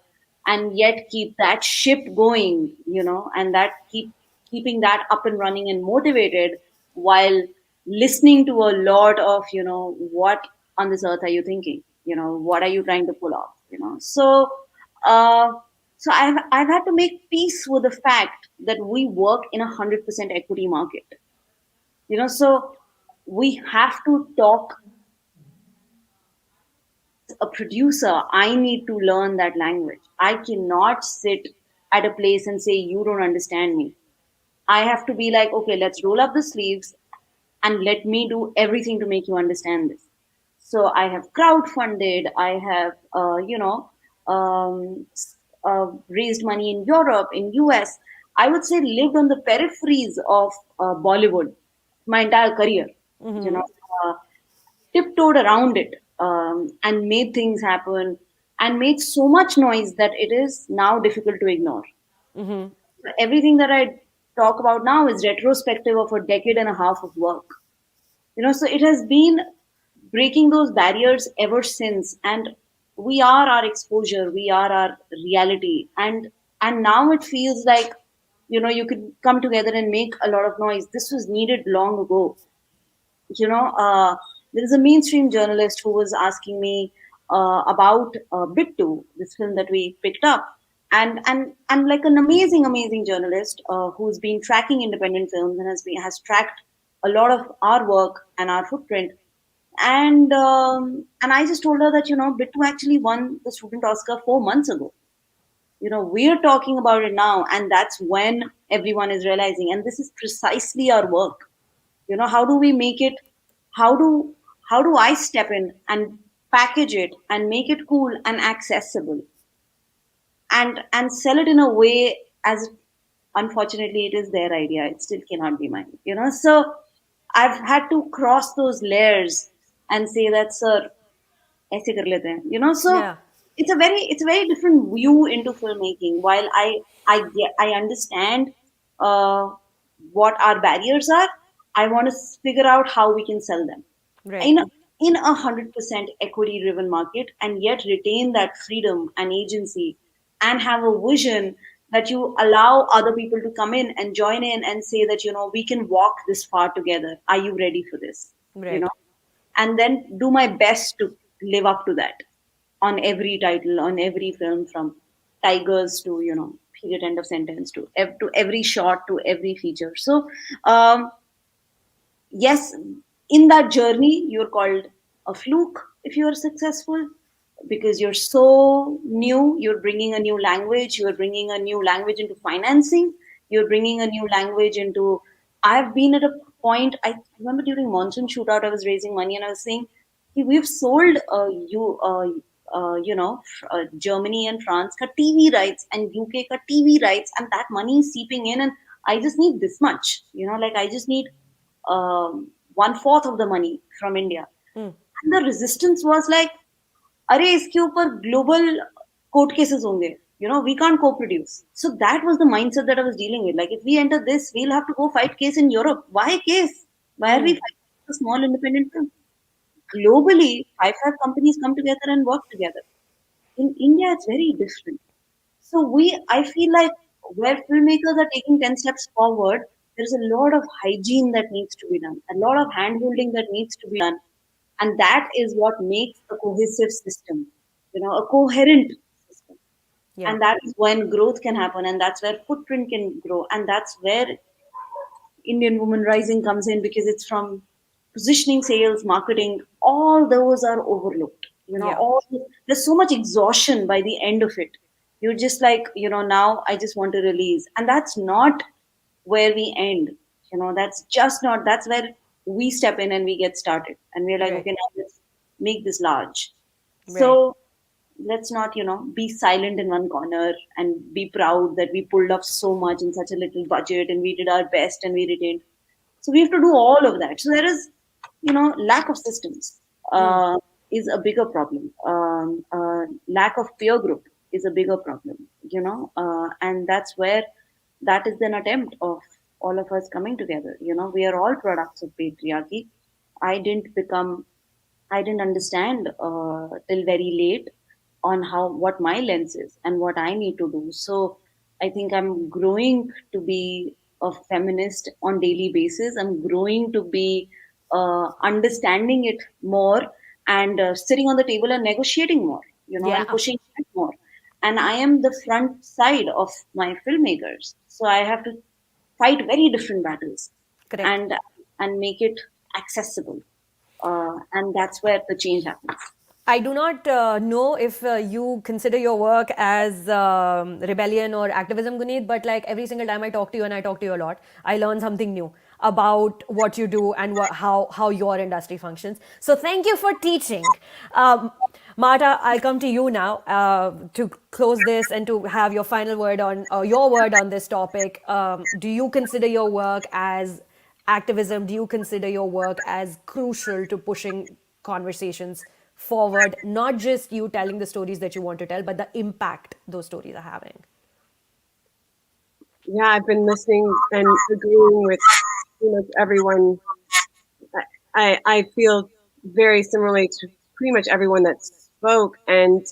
and yet keep that ship going, and that keeping that up and running and motivated, while listening to a lot of, what on this earth are you thinking, what are you trying to pull off, uh, so I've had to make peace with the fact that we work in 100% equity market, so we have to talk. A producer, I need to learn that language. I cannot sit at a place and say, you don't understand me. I have to be like, okay, let's roll up the sleeves and let me do everything to make you understand this. So I have crowdfunded, I have, raised money in Europe, in US. I would say lived on the peripheries of Bollywood my entire career. You know, uh, tiptoed around it, and made things happen and made so much noise that it is now difficult to ignore. Everything that I talk about now is retrospective of a decade and a half of work. So it has been breaking those barriers ever since, and we are our exposure, we are our reality, and now it feels like you could come together and make a lot of noise. This was needed long ago. There is a mainstream journalist who was asking me about Bit 2, this film that we picked up. And like an amazing journalist who's been tracking independent films and has tracked a lot of our work and our footprint. And I just told her that, Bit 2 actually won the Student Oscar 4 months ago. We're talking about it now, and that's when everyone is realizing. And this is precisely our work. How do we make it, how do I step in and package it and make it cool and accessible, and sell it in a way as, unfortunately, it is their idea, it still cannot be mine, so I've had to cross those layers and say that, sir, ऐसे कर लेते हैं, so
Yeah.
it's a very different view into filmmaking. While I understand uh, what our barriers are, I want to figure out how we can sell them
Right.
in in 100% equity driven market, and yet retain that freedom and agency, and have a vision that you allow other people to come in and join in and say that, we can walk this far together. Are you ready for this? you
Right.
know and then do my best to live up to that on every title, on every film, from tigers to, period, end of sentence, to every shot, to every feature. So yes, in that journey, you're called a fluke if you're successful, because you're so new. You're bringing a new language. You're bringing a new language into financing. You're bringing a new language into. I've been at a point. I remember during monsoon shootout, I was raising money and I was saying, "Hey, we've sold Germany and France ka TV rights and UK ka TV rights, and that money is seeping in, and I just need this much. Like I just need 1/4 of the money from India." And the resistance was like, अरे इसके ऊपर global court cases होंगे. We can't co-produce. So that was the mindset that I was dealing with. Like, if we enter this, we'll have to go fight case in Europe. Why case? Why are we fighting a small independent film? Globally, five companies come together and work together. In India, it's very different. So I feel like where filmmakers are taking 10 steps forward, there's a lot of hygiene that needs to be done, a lot of hand holding that needs to be done. And that is what makes a cohesive system, a coherent system.
Yeah.
And that is when growth can happen, and that's where footprint can grow. And that's where Indian Woman Rising comes in, because it's from positioning, sales, marketing, all those are overlooked.
Yeah.
There's so much exhaustion by the end of it. You're just like, now I just want to release. And that's not where we end. That's just not, that's where we step in and we get started. And we're like,
Right.
okay, now let's make this large.
Right.
So let's not, be silent in one corner and be proud that we pulled off so much in such a little budget and we did our best and we retained. So we have to do all of that. So there is, lack of systems is a bigger problem. Lack of peer group is a bigger problem, and that's where that is an attempt of all of us coming together. We are all products of patriarchy. I didn't become I didn't understand till very late on what my lens is and what I need to do. So I think I'm growing to be a feminist on daily basis. I'm growing to be understanding it more, and sitting on the table and negotiating more,
Yeah.
and pushing it more. And I am the front side of my filmmakers, so I have to fight very different battles
Correct.
and make it accessible, and that's where the change happens.
I do not know if you consider your work as rebellion or activism, Guneet, but like every single time I talk to you, and I talk to you a lot, I learn something new about what you do and how your industry functions. So thank you for teaching. Marta, I'll come to you now to close this and to have your final word on your word on this topic. Do you consider your work as activism? Do you consider your work as crucial to pushing conversations forward, not just you telling the stories that you want to tell, but the impact those stories are having?
Yeah, I've been listening and agreeing with pretty much everyone. I feel very similarly to pretty much everyone that spoke, and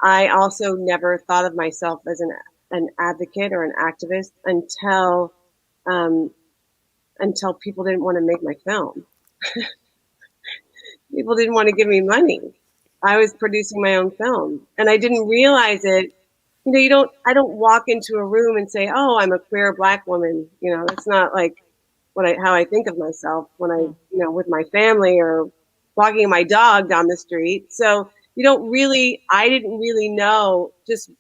I also never thought of myself as an advocate or an activist um, until people didn't want to make my film. People didn't want to give me money. I was producing my own film, and I didn't realize it. I don't walk into a room and say, "Oh, I'm a queer Black woman." That's not like how I think of myself when with my family or walking my dog down the street. So I didn't really know, just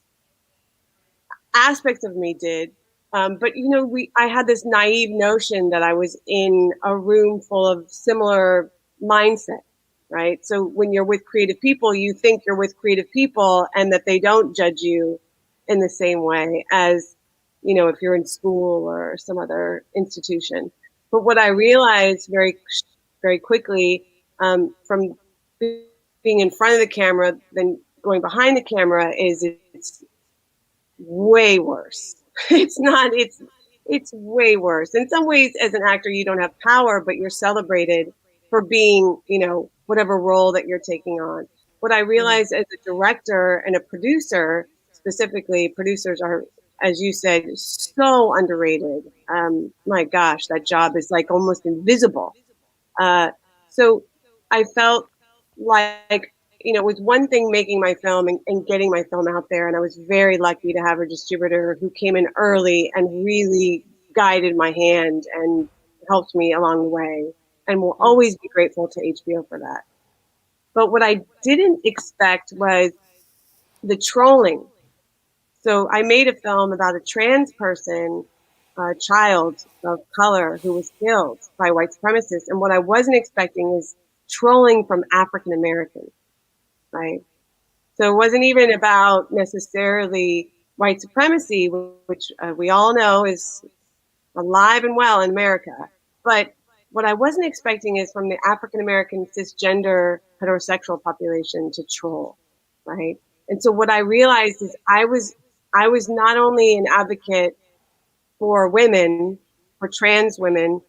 aspects of me did. But I had this naive notion that I was in a room full of similar mindset, right? So when you're with creative people, you think you're with creative people and that they don't judge you in the same way as, if you're in school or some other institution. But what I realized very, very quickly, from being in front of the camera than going behind the camera, is it's way worse. It's way worse. In some ways, as an actor, you don't have power, but you're celebrated for being, whatever role that you're taking on. What I realized as a director and a producer, specifically, producers are, as you said, so underrated. My gosh, that job is like almost invisible. So I felt like it was one thing making my film and getting my film out there. And I was very lucky to have a distributor who came in early and really guided my hand and helped me along the way. And will always be grateful to HBO for that. But what I didn't expect was the trolling. So I made a film about a trans person, a child of color who was killed by white supremacists. And what I wasn't expecting is trolling from African Americans, right? So it wasn't even about necessarily white supremacy, which we all know is alive and well in America. But what I wasn't expecting is from the African American cisgender heterosexual population to troll, right? And so what I realized is I was not only an advocate for women, for trans women,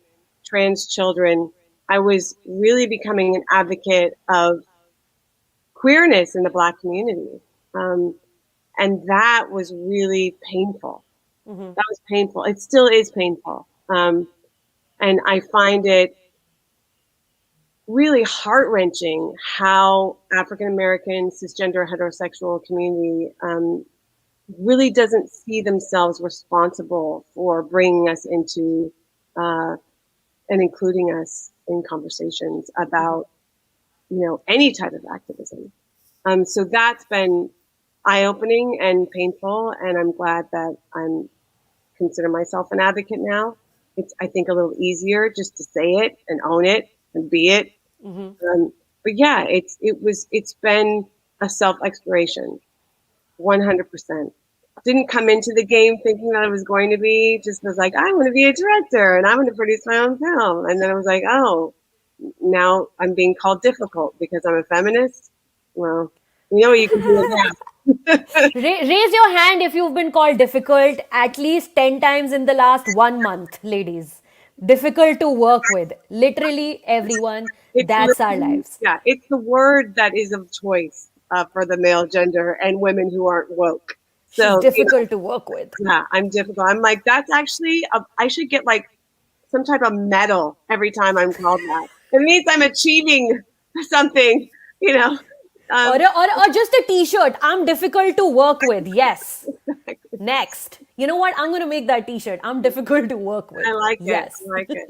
trans children, I was really becoming an advocate of queerness in the Black community. And that was really painful. That was painful. It still is painful. And I find it really heart-wrenching how African American cisgender heterosexual community really doesn't see themselves responsible for bringing us into and including us in conversations about any type of activism. So that's been eye-opening and painful, and I'm glad that I'm consider myself an advocate now. It's, I think, a little easier just to say it and own it and be it. But yeah, it's been a self-exploration, 100%. Didn't come into the game thinking that I was going to be. Just was like, I want to be a director and I'm going to produce my own film. And then I was like, oh, now I'm being called difficult because I'm a feminist. Well, you can do it now.
Raise your hand if you've been called difficult at least 10 times in the last 1 month, ladies. Difficult to work with. Literally everyone. That's our lives.
Yeah, it's the word that is of choice for the male gender and women who aren't woke. So
she's difficult to work with.
Yeah, I'm difficult. I'm like, that's actually, I should get like some type of medal every time I'm called that. It means I'm achieving something,
Or just a t-shirt. I'm difficult to work with. Yes. Next. You know what? I'm going to make that t-shirt. I'm difficult to work with.
I like it.
Yes.
I like it.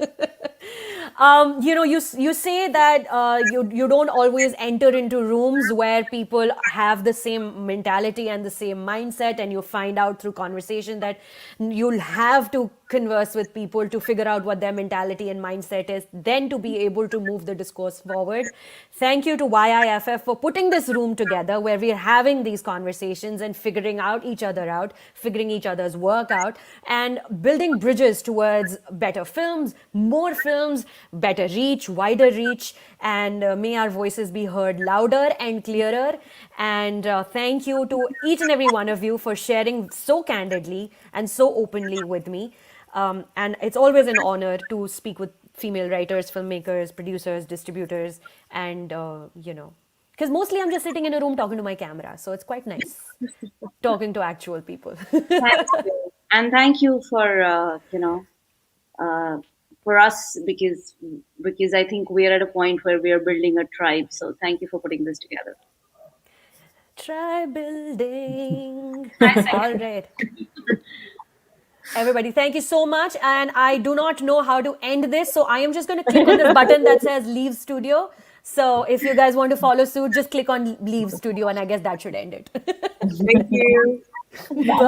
You say that you don't always enter into rooms where people have the same mentality and the same mindset, and you find out through conversation that you'll have to converse with people to figure out what their mentality and mindset is, then to be able to move the discourse forward. Thank you to YIFF for putting this room together where we're having these conversations and figuring out each other out, figuring each other's work out, and building bridges towards better films, more films, better reach, wider reach, and may our voices be heard louder and clearer. And thank you to each and every one of you for sharing so candidly and so openly with me. And it's always an honor to speak with female writers, filmmakers, producers, distributors, and, because mostly I'm just sitting in a room talking to my camera. So it's quite nice talking to actual people.
Thank you. And thank you for, for us, because I think we're at a point where we are building a tribe. So thank you for putting this together.
Tribe building. All right. Everybody, thank you so much. And I do not know how to end this, so I am just going to click on this button that says Leave Studio. So if you guys want to follow suit, just click on Leave Studio, and I guess that should end it.
Thank you.